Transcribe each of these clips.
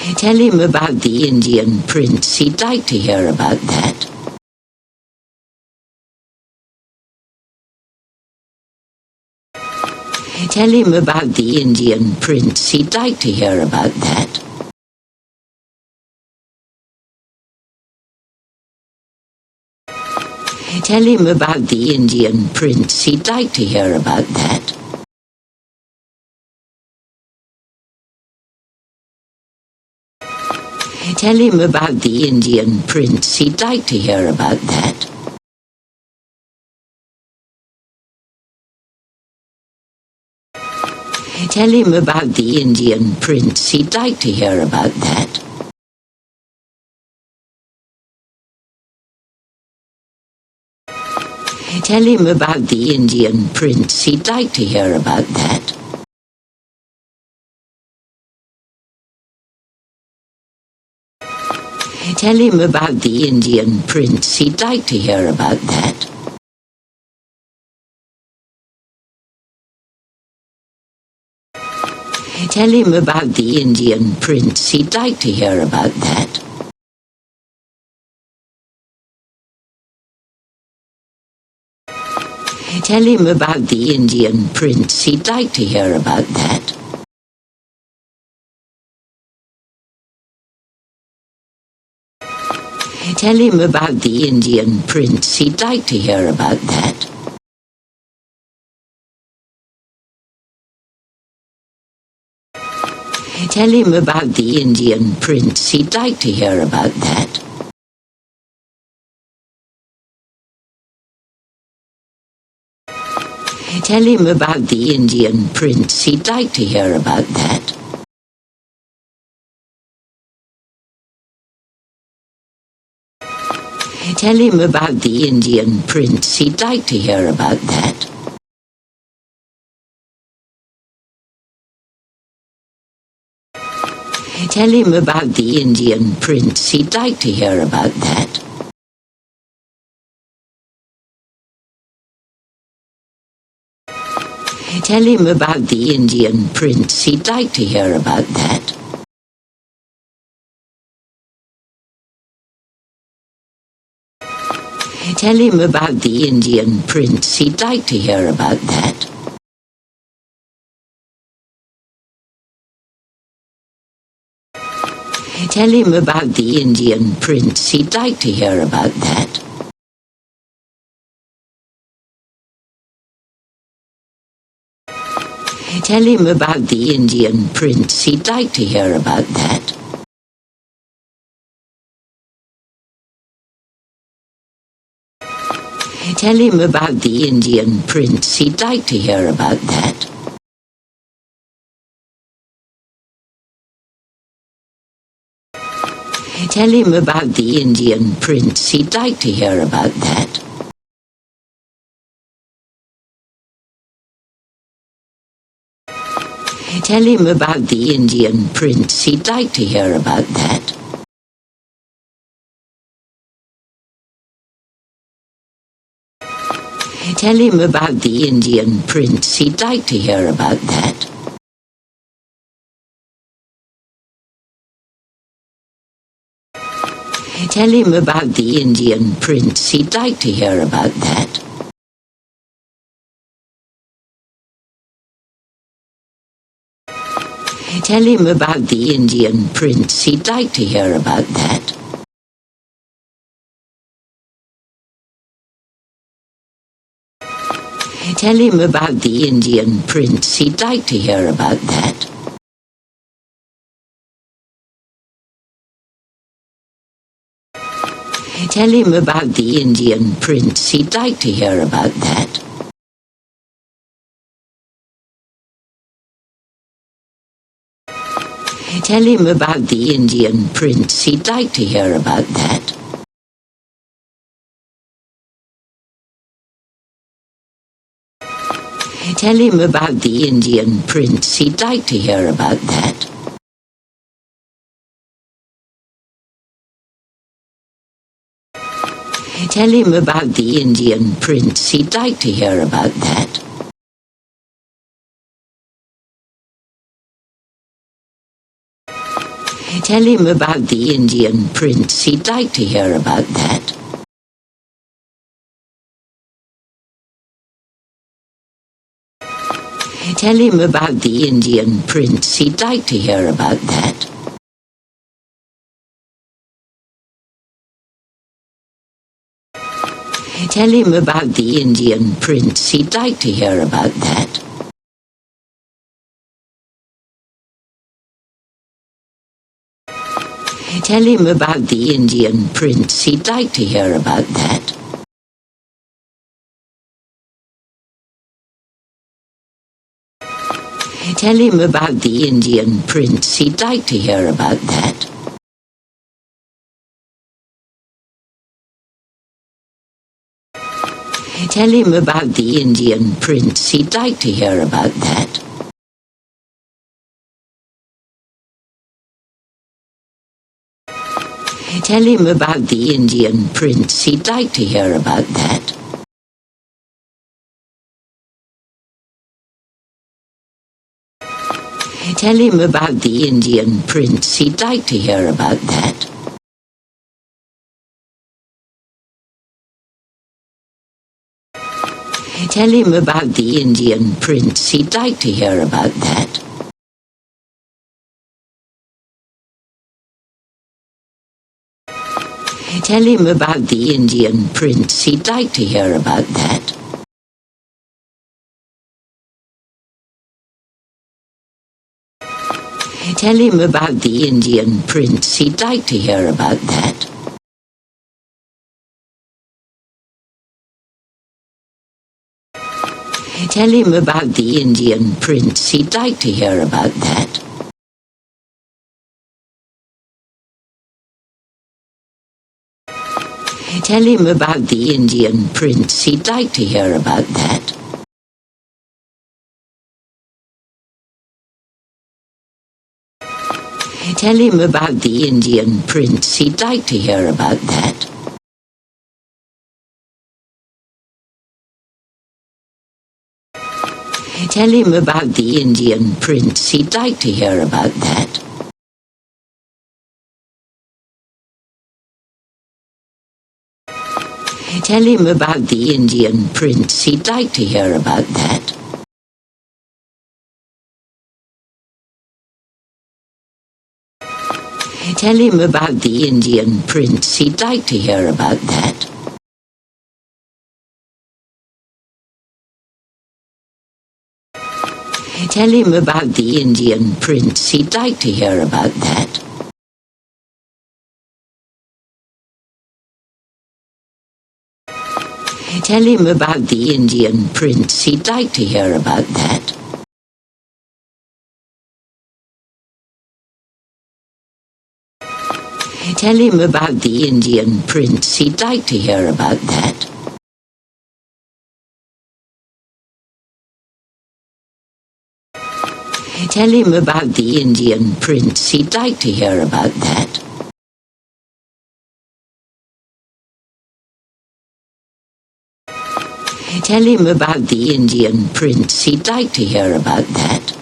Tell him about the Indian prince. He'd like to hear about that. Tell him about the Indian prince. He'd like to hear about that. Tell him about the Indian prince. He'd like to hear about that. Tell him about the Indian prince. He'd like to hear about that. Tell him about the Indian prince. He'd like to hear about that. Tell him about the Indian prince. He'd like to hear about that. Tell him about the Indian prince. He'd like to hear about that. Tell him about the Indian prince. He'd like to hear about that. Tell him about the Indian prince. He'd like to hear about that. Tell him about the Indian prince. He'd like to hear about that. Tell him about the Indian prince. He'd like to hear about that. Tell him about the Indian prince. He'd like to hear about that. Tell him about the Indian prince. He'd like to hear about that. Tell him about the Indian prince. He'd like to hear about that. Tell him about the Indian prince. He'd like to hear about that. Tell him about the Indian prince. He'd like to hear about that. Tell him about the Indian prince. He'd like to hear about that. Tell him about the Indian prince. He'd like to hear about that. Tell him about the Indian prince. He'd like to hear about that. Tell him about the Indian prince. He'd like to hear about that. Tell him about the Indian prince. He'd like to hear about that. Tell him about the Indian prince. He'd like to hear about that. Tell him about the Indian prince. He'd like to hear about that. Tell him about the Indian prince. He'd like to hear about that. Tell him about the Indian prince. He'd like to hear about that. Tell him about the Indian prince. He'd like to hear about that. Tell him about the Indian prince. He'd like to hear about that. Tell him about the Indian prince. He'd like to hear about that. Tell him about the Indian prince. He'd like to hear about that. Tell him about the Indian prince. He'd like to hear about that. Tell him about the Indian prince. He'd like to hear about that. Tell him about the Indian prince. He'd like to hear about that. Tell him about the Indian prince. He'd like to hear about that. Tell him about the Indian prince. He'd like to hear about that. Tell him about the Indian prince. He'd like to hear about that. Tell him about the Indian prince. He'd like to hear about that. Tell him about the Indian prince. He'd like to hear about that. Tell him about the Indian prince. He'd like to hear about that. Tell him about the Indian prince. He'd like to hear about that. Tell him about the Indian prince. He'd like to hear about that. Tell him about the Indian prince. He'd like to hear about that. Tell him about the Indian prince. He'd like to hear about that. Tell him about the Indian prince. He'd like to hear about that. Tell him about the Indian prince. He'd like to hear about that. Tell him about the Indian prince. He'd like to hear about that. Tell him about the Indian prince. He'd like to hear about that. Tell him about the Indian prince. He'd like to hear about that. Tell him about the Indian prince. He'd like to hear about that. Tell him about the Indian prince. He'd like to hear about that. Tell him about the Indian prince. He'd like to hear about that. Tell him about the Indian prince. He'd like to hear about that.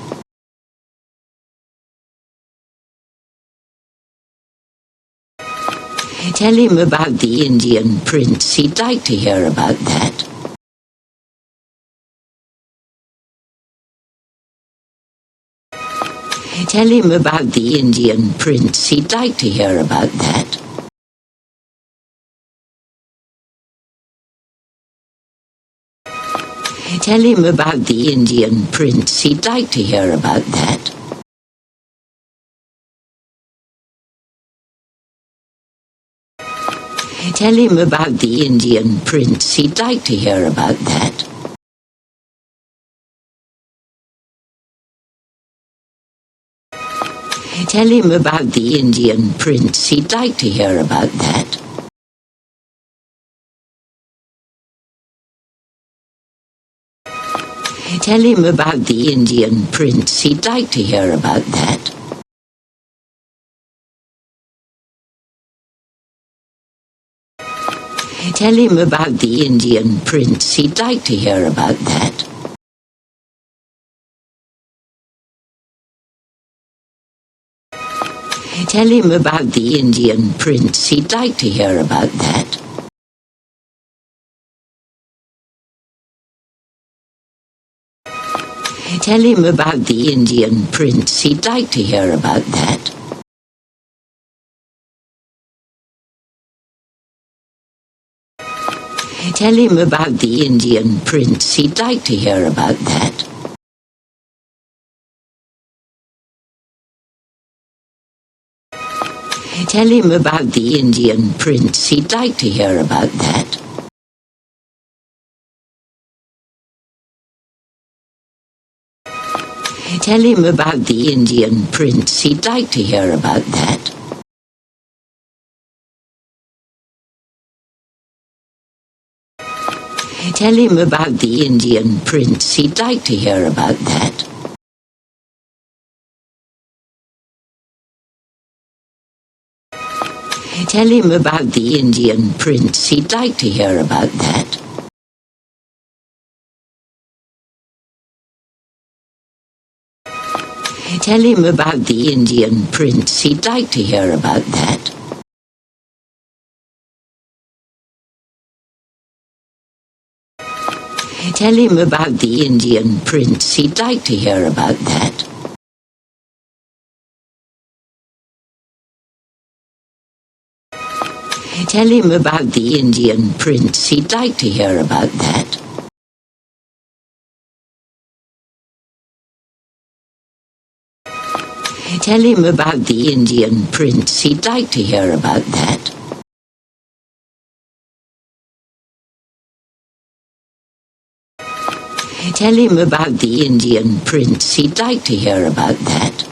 Tell him about the Indian prince. He'd like to hear about that. Tell him about the Indian prince. He'd like to hear about that. Tell him about the Indian prince. He'd like to hear about that. Tell him about the Indian prince. He'd like to hear about that. Tell him about the Indian prince. He'd like to hear about that. Tell him about the Indian prince. He'd like to hear about that. Tell him about the Indian prince. He'd like to hear about that. Tell him about the Indian prince. He'd like to hear about that. Tell him about the Indian prince. He'd like to hear about that. Tell him about the Indian prince. He'd like to hear about that. Tell him about the Indian prince. He'd like to hear about that. Tell him about the Indian prince. He'd like to hear about that. Tell him about the Indian prince. He'd like to hear about that. Tell him about the Indian prince. He'd like to hear about that. Tell him about the Indian prince. He'd like to hear about that. Tell him about the Indian prince. He'd like to hear about that. Tell him about the Indian prince. He'd like to hear about that. Tell him about the Indian prince. He'd like to hear about that. Tell him about the Indian prince. He'd like to hear about that.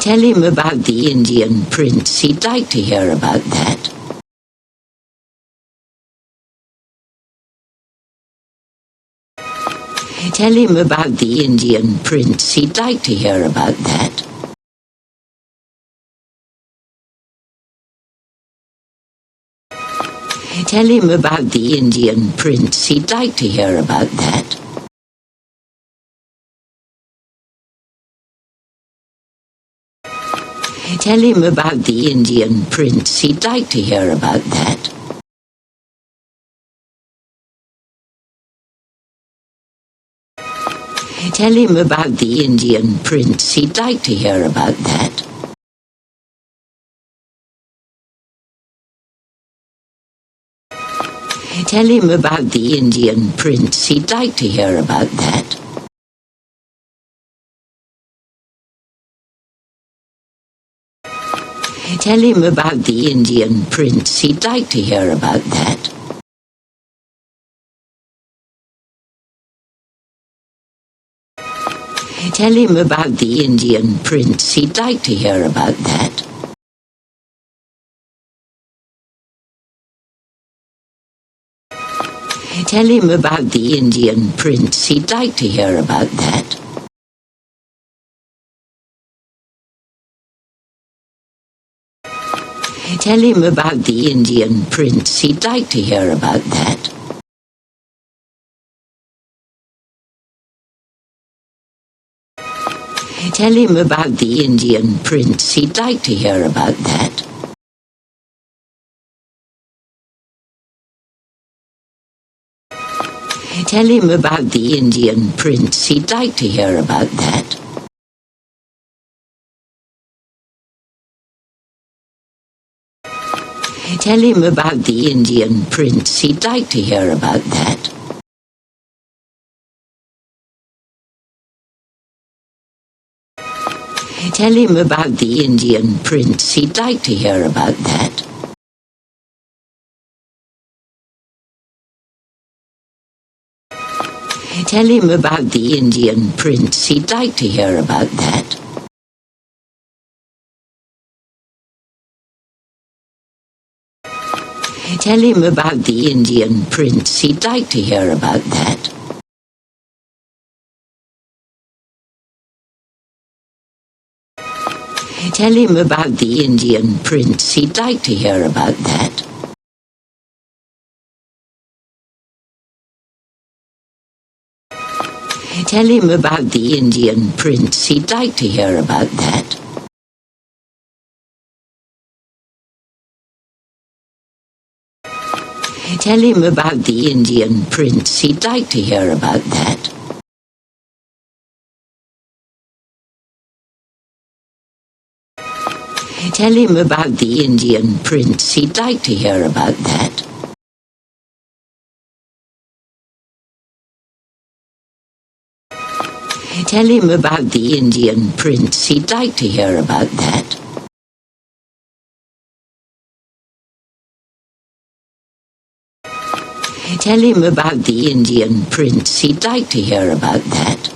Tell him about the Indian prince. He'd like to hear about that. Tell him about the Indian prince. He'd like to hear about that. Tell him about the Indian prince. He'd like to hear about that. Tell him about the Indian prince. He'd like to hear about that. Tell him about the Indian prince. He'd like to hear about that. Tell him about the Indian prince. He'd like to hear about that. Tell him about the Indian prince. He'd like to hear about that. Tell him about the Indian prince. He'd like to hear about that. Tell him about the Indian prince. He'd like to hear about that. Tell him about the Indian prince. He'd like to hear about that. Tell him about the Indian prince. He'd like to hear about that. Tell him about the Indian prince. He'd like to hear about that. Tell him about the Indian prince. He'd like to hear about that. Tell him about the Indian prince. He'd like to hear about that. Tell him about the Indian prince. He'd like to hear about that. Tell him about the Indian prince. He'd like to hear about that. Tell him about the Indian prince. He'd like to hear about that. Tell him about the Indian prince. He'd like to hear about that. Tell him about the Indian prince. He'd like to hear about that. Tell him about the Indian prince. He'd like to hear about that. Tell him about the Indian prince. He'd like to hear about that. Tell him about the Indian prince. He'd like to hear about that.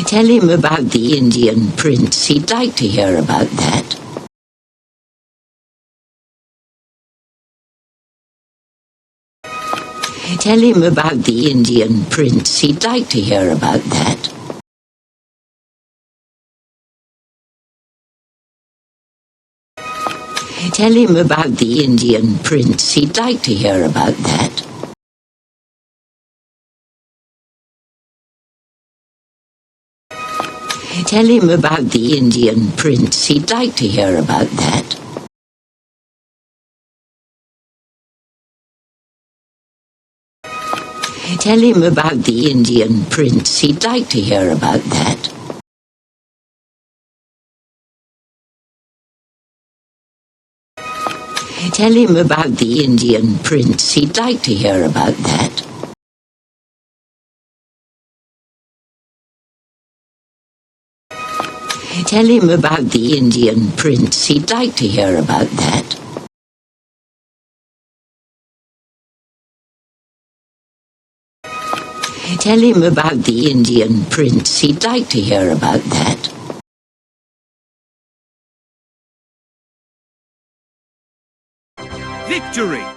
Tell him about the Indian prince. He'd like to hear about that. Tell him about the Indian prince. He'd like to hear about that. Tell him about the Indian prince. He'd like to hear about that. Tell him about the Indian prince. He'd like to hear about that. Tell him about the Indian prince. He'd like to hear about that. Tell him about the Indian prince. He'd like to hear about that. Tell him about the Indian prince. He'd like to hear about that. Tell him about the Indian prince. He'd like to hear about that. Victory!